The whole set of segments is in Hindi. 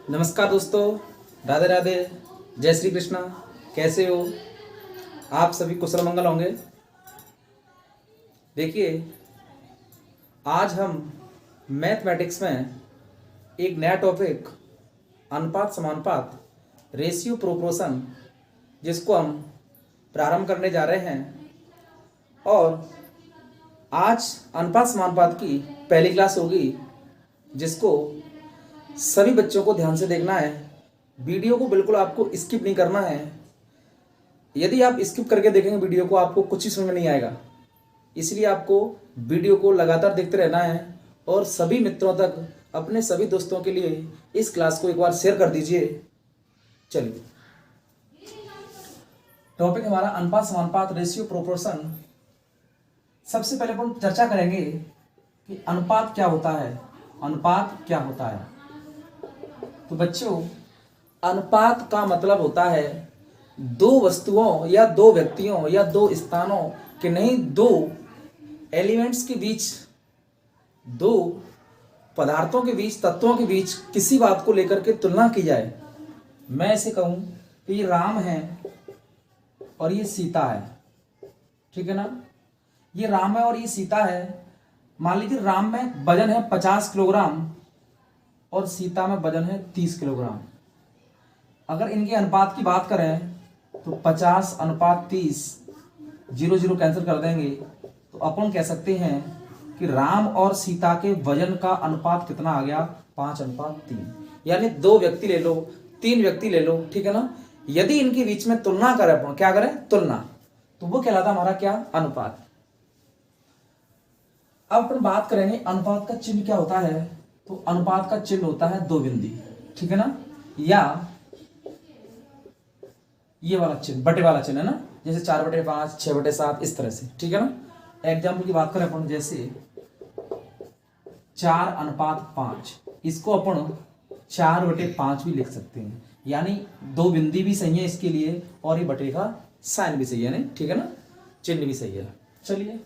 नमस्कार दोस्तों, राधे राधे, जय श्री कृष्णा। कैसे हो आप सभी? कुशल मंगल होंगे। देखिए, आज हम मैथमेटिक्स में एक नया टॉपिक अनुपात समानुपात रेशियो प्रोपोर्शन जिसको हम प्रारंभ करने जा रहे हैं। और आज अनुपात समानुपात की पहली क्लास होगी जिसको सभी बच्चों को ध्यान से देखना है। वीडियो को बिल्कुल आपको स्किप नहीं करना है। यदि आप स्किप करके देखेंगे वीडियो को, आपको कुछ ही समझ में नहीं आएगा। इसलिए आपको वीडियो को लगातार देखते रहना है और सभी मित्रों तक, अपने सभी दोस्तों के लिए इस क्लास को एक बार शेयर कर दीजिए। चलिए, टॉपिक हमारा अनुपात समानुपात रेशियो प्रोपोर्शन। सबसे पहले अपन चर्चा करेंगे कि अनुपात क्या होता है। अनुपात क्या होता है? तो बच्चों, अनुपात का मतलब होता है दो वस्तुओं या दो व्यक्तियों या दो स्थानों के नहीं, दो एलिमेंट्स के बीच, दो पदार्थों के बीच, तत्वों के बीच किसी बात को लेकर के तुलना की जाए। मैं ऐसे कहूं कि ये राम है और ये सीता है, ठीक है ना। ये राम है और ये सीता है। मान लीजिए राम में वजन है 50 किलोग्राम और सीता में वजन है 30 किलोग्राम। अगर इनके अनुपात की बात करें तो 50:30, 0 कैंसिल कर देंगे तो अपन कह सकते हैं कि राम और सीता के वजन का अनुपात कितना आ गया? 5:3। यानी दो व्यक्ति ले लो, तीन व्यक्ति ले लो, ठीक है ना। यदि इनके बीच में तुलना करें, अपन क्या करें? तुलना, तो वो कहलाता हमारा क्या? अनुपात। अब अपन बात करेंगे अनुपात का चिन्ह क्या होता है। तो अनुपात का चिन्ह होता है दो बिंदी, ठीक है ना, या ये वाला चिन्ह, बटे वाला चिन्ह है ना, जैसे 4/5, 6/7, इस तरह से, ठीक है ना। एग्जाम्पल की बात करें अपन, जैसे 4:5, इसको अपन 4/5 भी लिख सकते हैं। यानी दो बिंदी भी सही है इसके लिए और ये बटे का साइन भी सही है, नहीं, ठीक है ना, चिन्ह भी सही है। चलिए,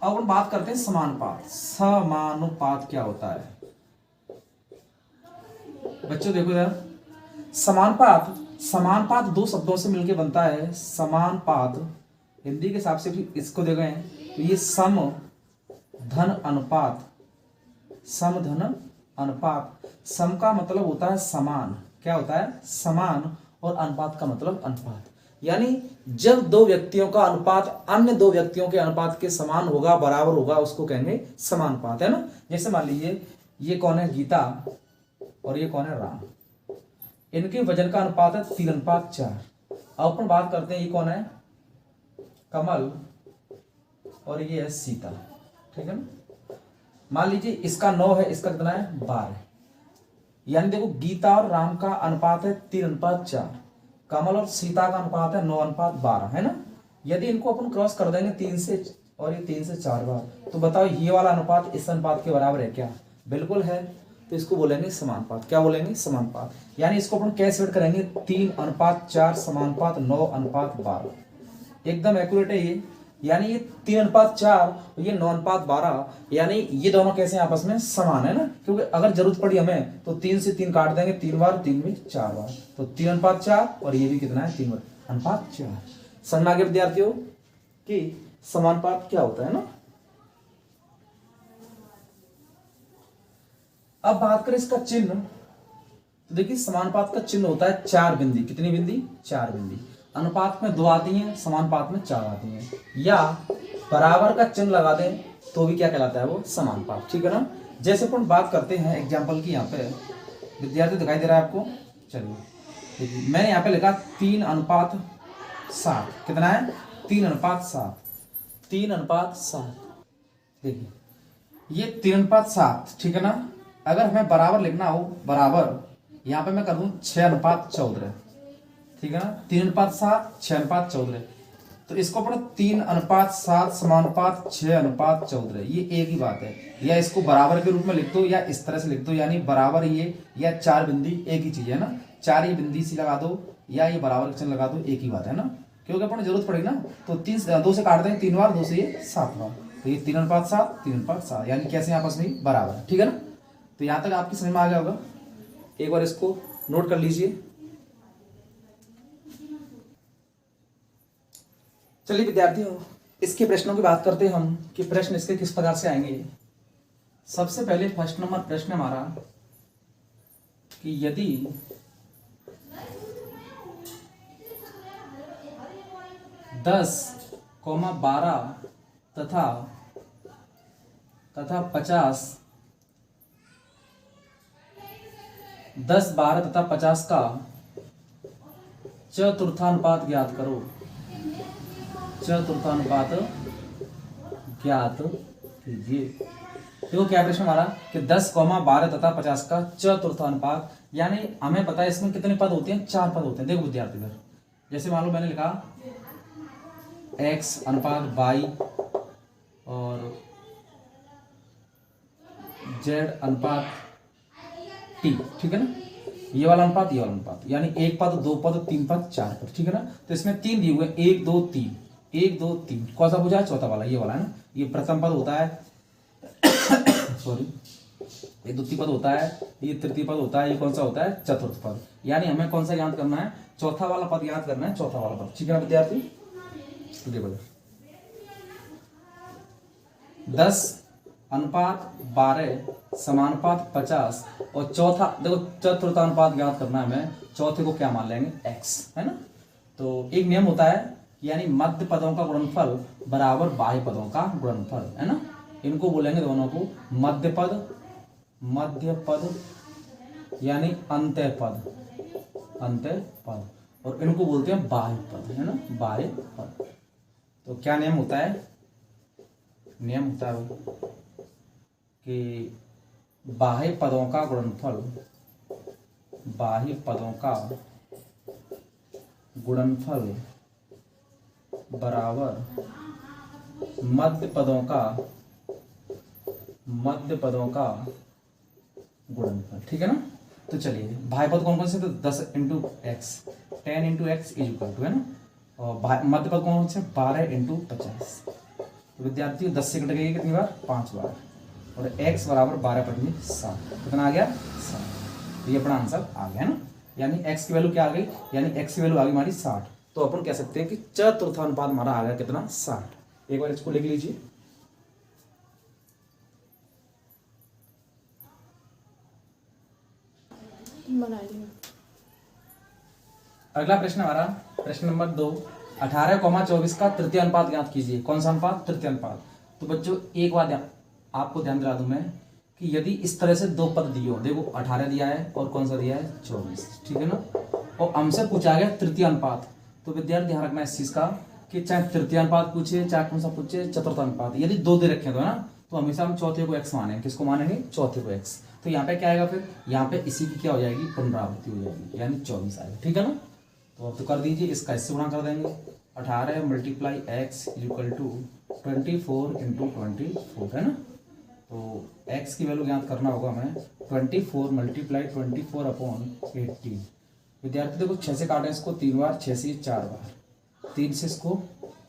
अब अपन बात करते हैं समानुपात। समानुपात क्या होता है बच्चों? देखो यार, समानुपात, समानुपात दो शब्दों से मिलकर बनता है। समानुपात हिंदी के हिसाब से भी इसको देखो तो ये सम धन अनुपात, सम धन अनुपात। सम का मतलब होता है समान, क्या होता है? समान। और अनुपात का मतलब अनुपात। यानी जब दो व्यक्तियों का अनुपात अन्य दो व्यक्तियों के अनुपात के समान होगा, बराबर होगा, उसको कहेंगे समानुपात, है ना। जैसे मान लीजिए ये कौन है? गीता, और ये कौन है? राम। इनके वजन का अनुपात है 3:4। अब अपन बात करते हैं, ये कौन है? कमल, और ये है सीता, ठीक है ना। मान लीजिए इसका 9 है, इसका कितना है? 12। यानी देखो, गीता और राम का अनुपात है 3:4, कमल और सीता का अनुपात है 9:12, है ना। यदि इनको अपन क्रॉस कर देंगे 3 से, और ये 3 से 4 बार, तो बताओ ये वाला अनुपात इस अनुपात के बराबर है क्या? बिल्कुल है। तो इसको बोलेंगे समानुपात। क्या बोलेंगे? समानुपात। यानी इसको अपन कैसे सेट करेंगे? 3:4 समानुपात 9:12, एकदम एक्यूरेट है ये। यानी ये 3:4 और ये 9:12, यानी ये दोनों कैसे आपस में समान है ना। क्योंकि अगर जरूरत पड़ी हमें तो 3 से 3 काट देंगे, 3 बार, 3 में 4 बार, तो 3:4, और ये भी कितना है? 3:4। समझ में आ गया विद्यार्थियों कि समानुपात क्या होता है ना। अब बात करें इसका चिन्ह, तो देखिए समानुपात का चिन्ह होता है 4 बिंदी। कितनी बिंदी? 4 बिंदी। अनुपात में 2 आती हैं, समानुपात में 4 आती हैं। या बराबर का चिन्ह लगा दें तो भी क्या कहलाता है? वो समानुपात, ठीक है ना। जैसे अपन बात करते हैं एग्जाम्पल की, यहाँ पे विद्यार्थी दिखाई दे रहा है आपको? चलिए, देखिए मैंने यहाँ पे लिखा 3:7। कितना है? 3:7। 3:7। देखिए ये 3:7, ठीक है ना। अगर हमें बराबर लिखना हो, बराबर, यहाँ पे मैं कर दूं 6:14, ठीक है ना। 3:7, 6:14, तो इसको अपन 3:7 समानुपात 6:14, ये एक ही बात है। या इसको बराबर के रूप में लिख दो या इस तरह से लिख दो, यानी बराबर ये या 4 बिंदी एक ही चीज है ना। 4 ये बिंदी सी लगा दो या ये बराबर चिन्ह लगा दो, एक ही बात है ना। क्योंकि अपन जरूरत पड़ेगी ना, तो 2 से काट देंगे 3 बार, 2 से ये 7 बार, तो ये 3:7, 3:7, यानी कैसे आपस में बराबर, ठीक है ना। तो यहां तक आपकी समझ में आ गया होगा, एक बार इसको नोट कर लीजिए। चलिए विद्यार्थियों, इसके प्रश्नों की बात करते हैं हम कि प्रश्न इसके किस प्रकार से आएंगे। सबसे पहले फर्स्ट नंबर प्रश्न हमारा कि यदि 10, 12 तथा 50, 10, 12 तथा 50 का चतुर्थानुपात ज्ञात करो। चतुर्थानुपात ज्ञात कीजिए। देखो क्या प्रश्न हमारा कि 10, 12 तथा 50 का चतुर्थानुपात, यानी हमें पता है इसमें कितने पद होते हैं, 4 पद होते हैं। देखो विद्यार्थी घर, जैसे मान लो मैंने लिखा x अनुपात y और z अनुपात t, ठीक है ना, ये वाला अनुपात, ये वाला अनुपात, यानी 1 पद, 2 पद, 3 पद, 4 पद, ठीक है ना। तो इसमें 3 दिए हुए, 1 2 3, 1 2 3, कौन सा पूछा है, चौथा वाला, ये वाला है ना। ये प्रथम पद होता है सॉरी, ये द्वितीय पद होता है, ये तृतीय पद होता है, ये कौन सा होता है, चतुर्थ पद। यानी हमें कौन सा याद करना है, चौथा वाला पद याद करना है, चौथा वाला पद, ठीक है ना विद्यार्थी। देखो 10 अनुपात 12 समानुपात 50 और चौथा, देखो चतुर्थानुपात ज्ञात करना है हमें, चौथे को क्या मान लेंगे, x, है ना। तो एक नियम होता है, यानी मध्य पदों का गुणनफल बराबर बाह्य पदों का गुणनफल, है ना। इनको बोलेंगे दोनों को मध्य पद यानी अंत्य पद, और इनको बोलते हैं बाह्य पद, है ना, बाह्य पद। तो क्या नियम होता है, नियम होता है कि बाह्य पदों का गुणनफल, बाह्य पदों का गुणनफल बराबर मध्य पदों का गुणनफल, ठीक है ना। तो चलिए बाह्य पद कौन कौन से, तो 10 into x, 10 into x is equal to, है ना, और मध्य पद कौन से, 12 इंटू 50। तो विद्यार्थियों 10 से कट गई कितनी बार, 5 बार, और x बराबर 12 पढ़िए 7, कितना आ गया, 7। तो ये अपना आंसर आ गया, है ना। यानी x की वैल्यू क्या आ गई, यानी x की वैल्यू आ गई हमारी 60। तो अपन कह सकते हैं कि चतुर्थानुपात हमारा आ गया कितना, 60। एक बार इसको लिख लीजिए। अगला प्रश्न हमारा प्रश्न नंबर 2, 18,24 का तृतीय अनुपात ज्ञात कीजिए। कौन सा अनुपात, तृतीय अनुपात। तो बच्चों एक बात आपको ध्यान दिला दूं मैं कि यदि इस तरह से 2 पद दिए हो, देखो 18 दिया है और कौन सा दिया है, 24, ठीक है ना, और हमसे पूछा गया तृतीय अनुपात। तो विद्यार्थी ध्यान रखना इस चीज का कि चाहे तृतीय अनुपात पूछे, चाहे कौन सा पूछे, चतुर्थ अनुपात, यदि 2 दे रखे तो है ना, तो हमेशा हम चौथे को x मानेंगे। किसको मानेंगे, चौथे को x। तो यहाँ पे क्या आएगा, फिर यहाँ पे इसी की क्या हो जाएगी, पुनरावृत्ति हो जाएगी, यानी 24 आएगा, ठीक है ना। तो अब तो कर दीजिए, इसका इससे गुणा कर देंगे, 18 multiply x equal to 24 into 24, है ना। तो x की वैल्यू ज्ञात करना होगा हमें, 24 मल्टीप्लाई 24 अपॉन 18। विद्यार्थी देखो 6 से काटें इसको 3 बार, 6 से 4 बार, 3 से इसको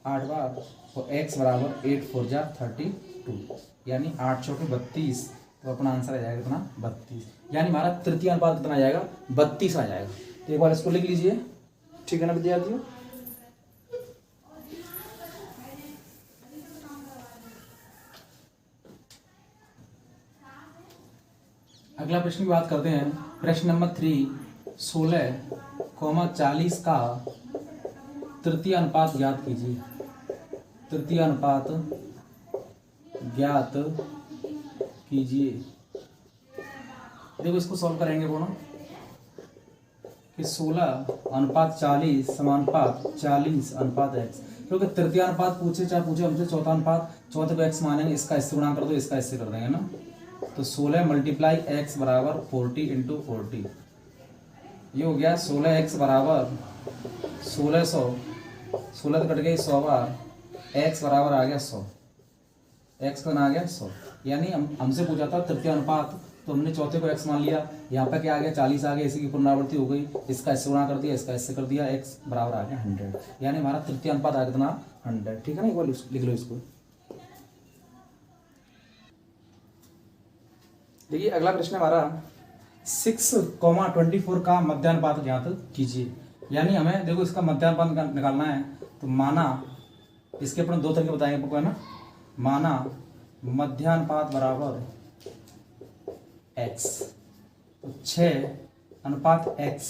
8 बार, और x बराबर 8 4 जा 32, यानी 8 चौके 32। तो अपना आंसर आ जाएगा कितना, 32, यानी हमारा तृतीय अनुपात कितना आ जाएगा, 32 आ जाएगा। तो एक बार इसको लिख लीजिए, ठीक है ना विद्यार्थियों। अगला प्रश्न की बात करते हैं, प्रश्न नंबर 3, 16,40 का तृतीय अनुपात ज्ञात कीजिए। तृतीय अनुपात ज्ञात कीजिए। देखो इसको सॉल्व करेंगे बोलो कि 16:40 समानुपात 40 अनुपात x, क्योंकि तृतीय अनुपात पूछे चाहे पूछे हमसे चौथा अनुपात, चौथे को x मानेंगे, इसका इससे गुणा कर दो, इसका इससे कर देंगे ना। तो 16 मल्टीप्लाई x बराबर 40 इंटू 40, ये हो गया 16x बराबर 1600, 16 तो कट गई 100 बार, x बराबर आ गया 100, x का ना आ गया 100। यानी हमसे पूछा था तृतीय अनुपात, तो हमने चौथे को x मान लिया, यहाँ पे क्या आ गया 40 आ गया, इसी की पुनरावृत्ति हो गई, इसका इससे गुणा कर दिया, इसका इससे कर दिया, x बराबर आ गया 100, यानी हमारा तृतीय अनुपात आ गया कितना, 100, ठीक है ना। एक बार लिख लो इसको। देखिए अगला प्रश्न हमारा 6,24 का मध्यानुपात ज्ञात कीजिए। यानी हमें देखो इसका मध्यानुपात निकालना है। तो माना इसके अपन दो तरीके बताएंगे आपको, है ना। माना मध्यानुपात बराबर x, तो 6/x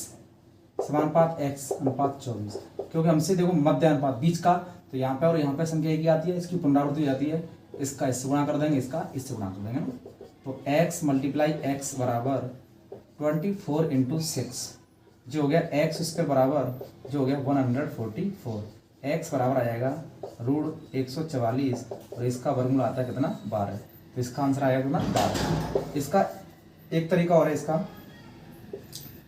समानुपात x अनुपात 24। क्योंकि हमसे देखो मध्य अनुपात बीच का, तो यहाँ पे और यहाँ पे संख्या एक ही आती है, इसकी पुनरावृत्ति हो जाती है। इसका इससे गुणा कर देंगे, इसका इससे गुणा कर देंगे ना। तो x मल्टीप्लाई x बराबर 24 इंटू 6, जो हो गया x उसके बराबर जो हो गया 144। x बराबर आ जाएगा √144 और इसका वर्गमूल आता है कितना 12। तो इसका आंसर आएगा कितना 12। इसका एक तरीका और है, इसका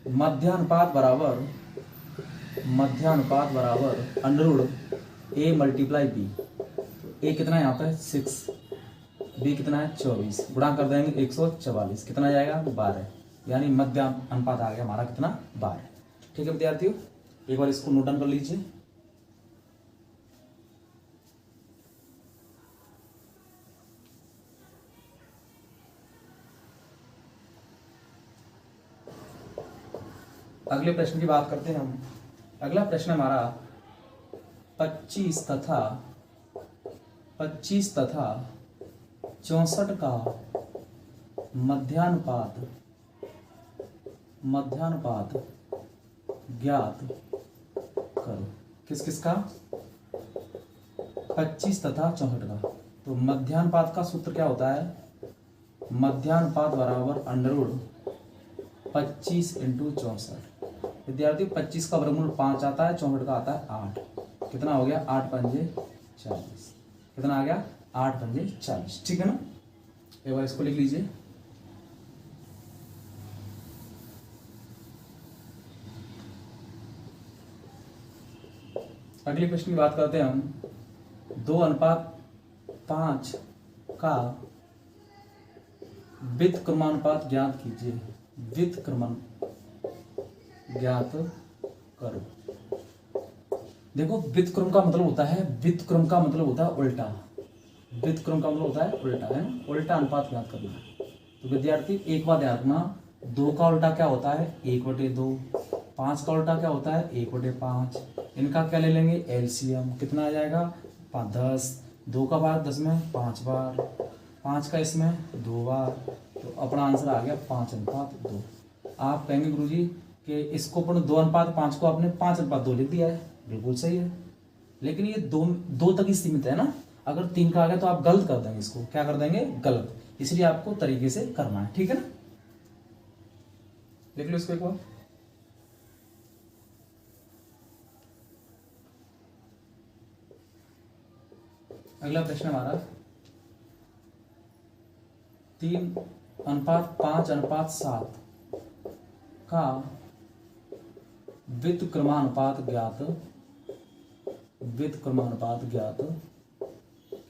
मध्यानुपात बराबर √a मल्टीप्लाई b। तो a कितना है यहाँ पे 6, b कितना है 24, गुणा कर देंगे 144, कितना जाएगा 12। यानी मध्य अनुपात आ गया हमारा कितना 12। ठीक है विद्यार्थियों, एक बार इसको नोट डाउन कर लीजिए। अगले प्रश्न की बात करते हैं हम। अगला प्रश्न हमारा 25 तथा 64 का मध्यानुपात ज्ञात करो। किस किस का? 25 तथा 64 का। तो मध्यानुपात का सूत्र क्या होता है? मध्यानुपात बराबर √25 इंटू 64। विद्यार्थी 25 का वर्गमूल 5 आता है, 64 का आता है 8। कितना हो गया 8 पंजे 40। कितना आ गया 8 पंजे 40। ठीक है ना, एक बार इसको लिख लीजिए। अगले प्रश्न की बात करते हैं हम। 2:5 का व्युत्क्रमानुपात ज्ञात कीजिए। व्युत्क्रमण ज्ञात करो। देखो व्युत्क्रम का मतलब होता है उल्टा। व्युत्क्रम का मतलब होता है उल्टा, है ना। उल्टा अनुपात ज्ञात करना है। तो विद्यार्थी एक बात याद रखना, 2 का उल्टा क्या होता है 1/2। 5 का उल्टा क्या होता है 1/5। इनका क्या ले लेंगे एलसीएम। कितना आ जाएगा 10। 2 का बार 10 में 5 बार, 5 का इसमें 2 बार। तो अपना आंसर आ गया 5:2। आप कहेंगे गुरुजी कि इसको अपन 2:5 को आपने 5:2 लिख दिया है। बिल्कुल सही है, लेकिन ये दो तक ही सीमित है ना। अगर 3 का आ गया तो आप गलत कर देंगे, इसको क्या कर देंगे गलत। इसलिए आपको तरीके से करना है, ठीक है ना। देख लो इसको एक बार। अगला प्रश्न हमारा 3:5:7 का व्युत्क्रमानुपात ज्ञात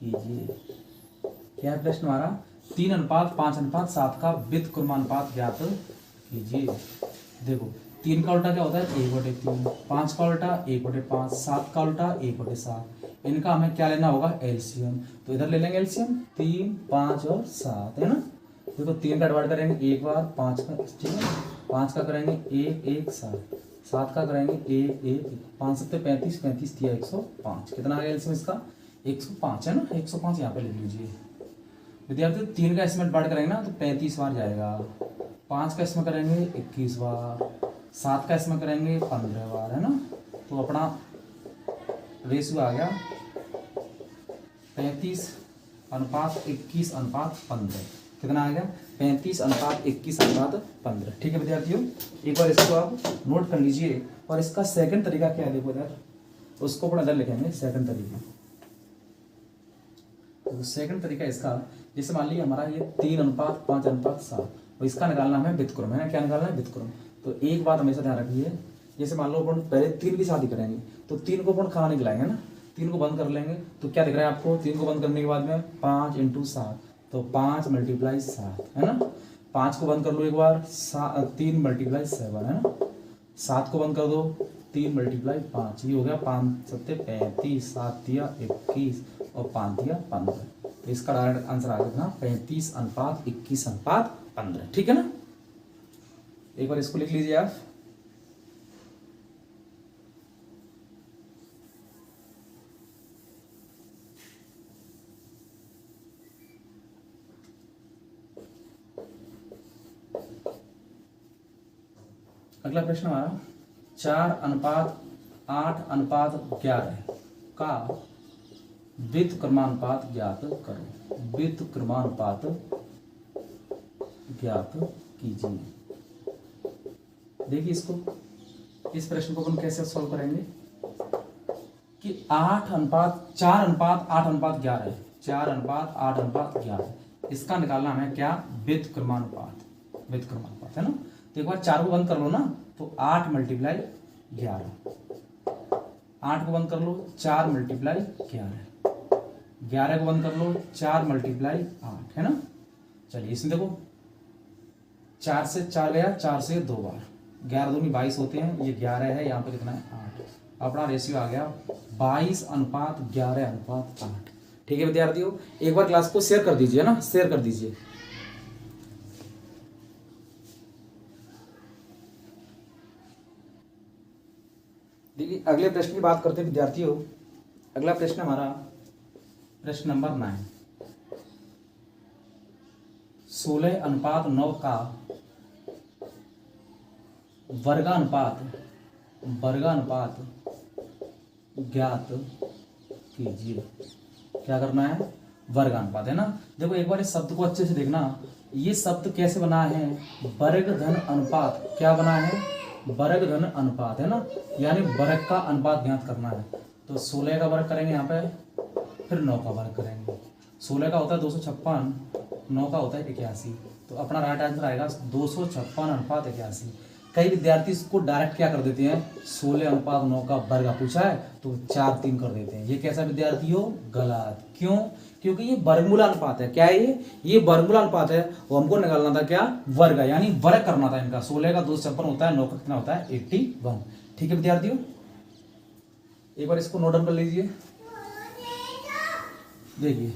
कीजिए। क्या है प्रश्न हमारा? 3:5:7 का व्युत्क्रमानुपात ज्ञात कीजिए। देखो 3 का उल्टा क्या होता है 1/3, 5 का उल्टा 1/5, 7 का उल्टा 1/7। इनका हमें क्या लेना होगा एलसीएम। तो इधर ले लेंगे एलसीएम 3, 5 और 7, है ना। देखो 3 का डिवाइड करेंगे एक बार, 5 का, ठीक है। 5 का करेंगे 1, 1, 7। 7 का करेंगे 1, 1, 5 7 35, 35 दिया 105। कितना आ गया एलसीएम इसका 105, है ना। 105 यहाँ पे लिख लीजिए। विद्यार्थी 3 का इसमें डिवाइड करेंगे ना तो 35 बार जाएगा। 5 का इसमें करेंगे 21 बार, 7 का इसमें करेंगे 15 बार, है ना। तो अपना रेशियो आ गया 35:21:15। कितना आ गया 35:21:15। ठीक है विद्यार्थियों, एक बार इसको आप नोट कर लीजिए। और इसका सेकंड तरीका क्या है देखो इधर, उसको अपना इधर लिखेंगे सेकंड तरीका। तो सेकंड तरीका इसका, जैसे मान लीजिए हमारा ये 3:5:7 और इसका निकालना हमें व्युत्क्रम, है ना। क्या निकालना है व्युत्क्रम। तो एक बात हमेशा ध्यान रखिए, जैसे मान लो अपन पहले 3 की शादी करेंगे तो 3 को अपन खाना निकलाएंगे ना, 3 को बंद कर लेंगे। तो क्या दिख रहा है आपको 3 को बंद करने के बाद में 5 × 7, तो 5 × 7, है ना। 5 को बंद कर लो एक बार, 3 × 7, है ना। 7 को बंद कर दो 3 × 5, ये हो गया 5 7 35, 7 दिया 21 और 5 दिया 15। तो इसका डायरेक्ट आंसर आ गया 35:21:15। 15, ठीक है ना। एक बार इसको लिख लीजिए आप। अगला प्रश्न हमारा 4:8:11 का व्युत्क्रमानुपात ज्ञात करो। व्युत्क्रमानुपात ज्ञात कीजिए। देखिए इसको, इस प्रश्न को अपन कैसे सॉल्व करेंगे कि 4:8:11 है, 4:8:11 इसका निकालना है क्या, व्युत्क्रमानुपात। व्युत्क्रमानुपात है ना। तो एक बार 4 को बंद कर लो ना, तो 8 × 11, 8 को बंद कर लो 4 × 11, 11 को बंद कर लो 4 × 8 है ना। चलिए इसमें देखो 4 से 4 गया, 4 से 2 बार, 11 दूनी 22 होते हैं, ये 11 है, यहाँ पे कितना है 8। अपना रेशियो आ गया 22:11:8। ठीक है विद्यार्थियों, एक बार क्लास को शेयर कर दीजिए ना, शेयर कर दीजिए। देखिए अगले प्रश्न की बात करते हैं विद्यार्थियों। अगला प्रश्न हमारा प्रश्न नंबर 9, 16:9 का वर्गानुपात ज्ञात कीजिए। क्या करना है, वर्गानुपात है ना। देखो एक बार इस शब्द को अच्छे से देखना, ये शब्द कैसे बना है, वर्ग धन अनुपात। क्या बना है, वर्ग धन अनुपात है ना, यानी वर्ग का अनुपात ज्ञात करना है। तो 16 का वर्ग करेंगे यहाँ पे, फिर 9 का वर्ग करेंगे। 16 का होता है 256, 9 का होता है 81। तो अपना राइट आंसर आएगा 256:81। कई विद्यार्थी इसको डायरेक्ट क्या कर देते हैं, 16:9 का वर्ग पूछा है तो 4-3 कर देते हैं। ये कैसा विद्यार्थी हो, गलत। क्यों, क्योंकि ये वर्गमूल अनुपात है। क्या है ये वर्गमूल अनुपात है। वो हमको निकालना था क्या, वर्ग, यानी वर्ग करना था इनका। 16 का 256 होता है, 9 का कितना होता है 81। ठीक है विद्यार्थियों, एक बार इसको नोट डाउन कर लीजिए। देखिए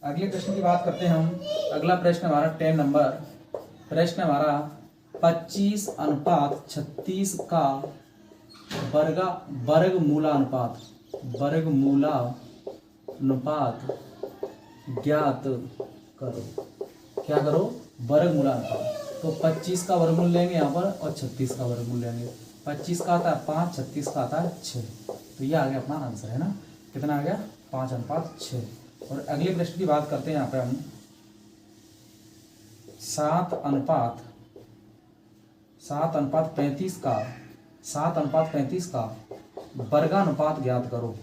अगले प्रश्न की बात करते हैं हम। अगला प्रश्न हमारा 10 नंबर प्रश्न हमारा 25:36 का वर्गमूलानुपात ज्ञात करो। क्या करो, वर्गमूलानुपात। तो 25 का वर्गमूल लेंगे यहाँ पर और 36 का वर्गमूल लेंगे। 25 का आता है 5, 36 का आता है 6। तो ये आ गया अपना आंसर है ना। कितना आ गया, 5:6। और अगले प्रश्न की बात करते हैं यहाँ पे हम 7:35 का वर्गानुपात ज्ञात करो।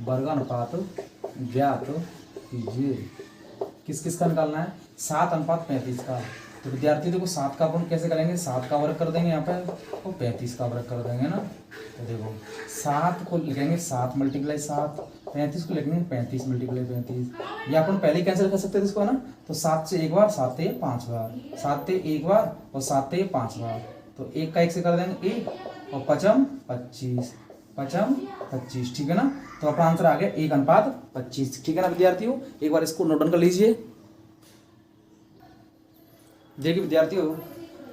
वर्गानुपात ज्ञात कीजिए। किस किस का निकालना है, 7:35 का। तो विद्यार्थी देखो 7 का अपन कैसे करेंगे, 7 का वर्ग कर देंगे यहाँ पे और 35 का वर्ग कर देंगे ना। तो देखो 7 को लिखेंगे 7 × 7, 35 को लिखेंगे 35 × 35। या अपन पहले कैंसिल कर सकते थे इसको ना। तो 7 से एक बार, 7 से 5 बार, 7 से एक बार और 7 से 5 बार। तो 1 का 1 से कर देंगे 1 और 5 25, 5 25। ठीक है ना। तो अपना आंसर आ गया 1:25। ठीक है ना विद्यार्थियों, एक बार इसको नोट डाउन कर लीजिए। देखिए विद्यार्थियों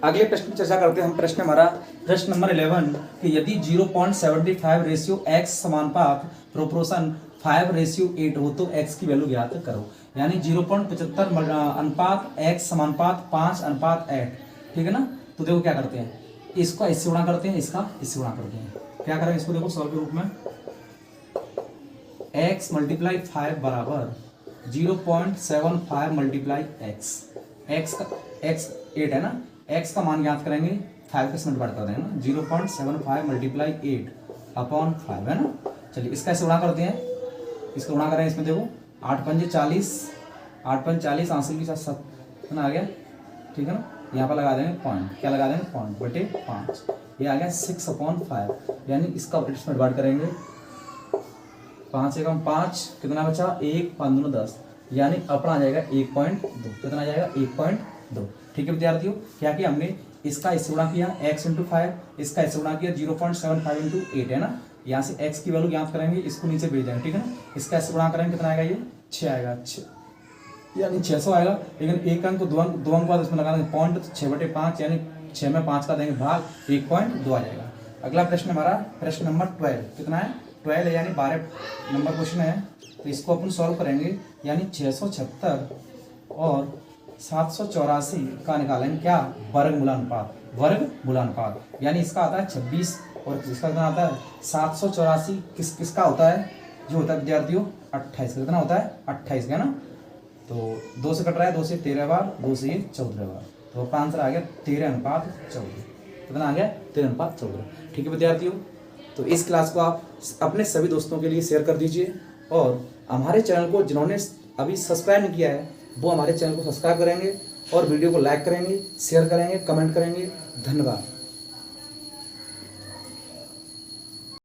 अगले प्रश्न की चर्चा करते हैं हम। प्रश्न हमारा प्रश्न नंबर 11 कि यदि 0.75 रेशियो x समानुपात प्रोपोर्शन 5:8 हो तो x की वैल्यू ज्ञात करो। यानी 0.75 अनुपात x समानुपात 5:8। ठीक है ना। तो देखो क्या करते हैं, इसका इससे गुणा करते हैं, इसका इससे गुणा करते हैं। क्या करें इसको, देखो सॉल्व के रूप में x × 5 बराबर 0.75 × x। x का x 8 है ना, x का मान ज्ञात करेंगे 5 के साथ डिवाइड कर देंगे ना। 0.75 × 8/5 है ना। चलिए इसका ऐसे गुणा करते हैं, इसका गुणा करें इसमें देखो 8 × 40, 8 × 40 आंसर के साथ 7 कितना आ गया। ठीक है ना। यहाँ पर लगा देंगे पॉइंट, क्या लगा देंगे पॉइंट बटे 5। ये आ गया 6/5। यानी इसका इसमें डिवाइड करेंगे 5 एकम 5 कितना बचा 1, 5 दूनी 10। यानी अपना आ जाएगा 1.2। कितना आ जाएगा 1.2। ठीक है विद्यार्थियों, क्या किया हमने, इसका इससे गुणा किया x × 5, इसका इससे गुणा किया 0.75 × 8 है ना। यहाँ से x की वैल्यू ज्ञात करेंगे, इसको नीचे भेज देंगे। ठीक है ना। इसका इससे गुणा करेंगे कितना आएगा, ये 6 आएगा। 6 यानी 600 आएगा। लेकिन एक अंक को दो अंक बाद इसमें लगा देंगे पॉइंट, तो 6/5 यानी 6 में 5 का देंगे भाग, 1.2 आ जाएगा। अगला प्रश्न हमारा प्रश्न नंबर 12 कितना है 12 यानी 12 नंबर क्वेश्चन है। तो इसको अपन सॉल्व करेंगे, यानी 676 और 784 का निकालेंगे क्या, वर्गमूलानुपात। वर्गमूलानुपात यानी इसका आता है 26 और इसका कितना आता है 784। किसका होता है, जो होता है विद्यार्थियों 28 का। कितना होता है 28 का ना। तो 2 से कट रहा है, 2 से 13 बार, 2 से ये 14 बार, तो आपका आंसर आ गया 13:14। कितना आ गया 13:14। ठीक है विद्यार्थियों, तो इस क्लास को आप अपने सभी दोस्तों के लिए शेयर कर दीजिए और हमारे चैनल को जिन्होंने अभी सब्सक्राइब नहीं किया है वो हमारे चैनल को सब्सक्राइब करेंगे और वीडियो को लाइक करेंगे, शेयर करेंगे, कमेंट करेंगे। धन्यवाद।